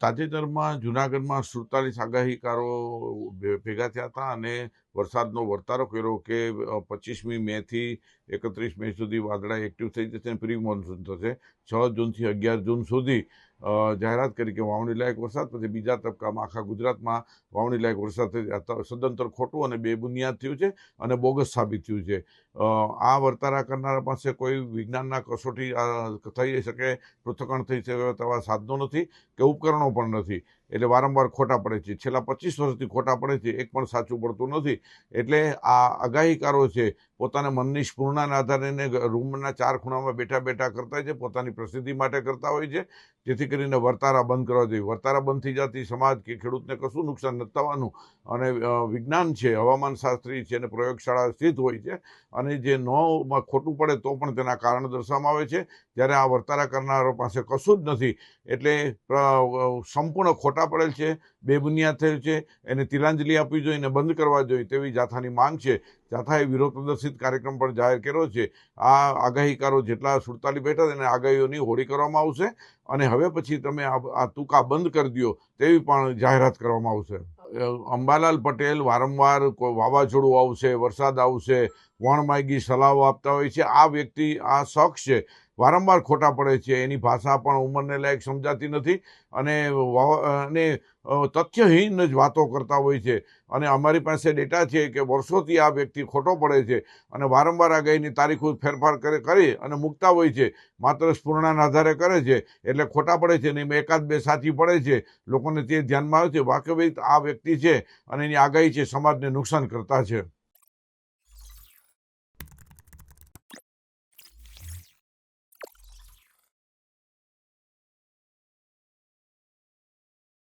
તાજેતરમાં જૂનાગઢમાં 47 આગાહીકારો ભેગા થયા હતા અને વરસાદનો વર્તારો કર્યો કે 25મી મેથી 31 મે સુધી વાદળા એક્ટિવ થઈ જશે અને પ્રી મોન્સૂન થશે. 6 જૂનથી 11 જૂન સુધી જાહેરાત કરી કે વાવણી લાયક વરસાદ, પછી બીજા તબક્કામાં આખા ગુજરાતમાં વાવણી લાયક વરસાદ થઈ. સદંતર ખોટું અને બેબુનિયાદ થયું છે અને બોગસ સાબિત થયું છે. આ વર્તારા કરનારા પાસે કોઈ વિજ્ઞાનના કસોટી થઈ શકે, પૃથ્થકરણ થઈ શકે તેવા સાધનો નથી કે ઉપકરણો પણ નથી, એટલે વારંવાર ખોટા પડે છે. છેલ્લા 25 વર્ષથી ખોટા પડે છે, એક પણ સાચું પડતું નથી. એટલે આ આગાહીકારો છે પોતાના મનની સ્ફૂર્ણાના આધારે રૂમના 4 ખૂણામાં બેઠા બેઠા કરતા છે, પોતાની પ્રસિદ્ધિ માટે કરતા હોય છે, જેથી કરીને વર્તારા બંધ કરવા જોઈએ. વર્તારા બંધ થઈ જતી સમાજ કે ખેડૂતને કશું નુકસાન નથી થવાનું. અને વિજ્ઞાન છે, હવામાન શાસ્ત્રી છે અને પ્રયોગશાળા સ્થિત હોય છે, અને જે નોમાં ખોટું પડે તો પણ તેના કારણ દર્શાવવામાં આવે છે. જ્યારે આ વર્તારા કરનારો પાસે કશું જ નથી, એટલે સંપૂર્ણ ખોટા પડેલ છે, બેબુનિયાદ થયેલ છે, એને તિલાંજલિ આપવી જોઈએ અને બંધ કરવા જોઈએ તેવી જાથાની માંગ છે. જાથાએ વિરોધ પ્રદર્શિત કાર્યક્રમ પણ જાહેર કર્યો છે. આ આગાહીકારો જેટલા 47 બેઠા તેને આગાહીઓની હોળી કરવામાં આવશે અને હવે પછી તમે આ તુકા બંધ કરી દો તેવી પણ જાહેરાત કરવામાં આવશે. અંબાલાલ પટેલ વારંવાર વાવાઝોડું આવશે, વરસાદ આવશે, વણમાગી સલાહો આપતા હોય છે. આ વ્યક્તિ, આ શખ્સ છે, વારંવાર ખોટા પડે છે. એની ભાષા પણ ઉંમરને લાયક સમજાતી નથી અને તથ્યહીન જ વાતો કરતા હોય છે. અને અમારી પાસે ડેટા છે કે વર્ષોથી આ વ્યક્તિ ખોટો પડે છે અને વારંવાર આગાહીની તારીખો ફેરફાર કરી અને મૂકતા હોય છે. માત્ર સ્ફૂર્ણાના આધારે કરે છે એટલે ખોટા પડે છે. અને એકાદ બે સાચી પડે છે, લોકોને તે ધ્યાનમાં આવે છે. વાસ્તવિક આ વ્યક્તિ છે અને એની આગાહી છે સમાજને નુકસાન કરતા છે.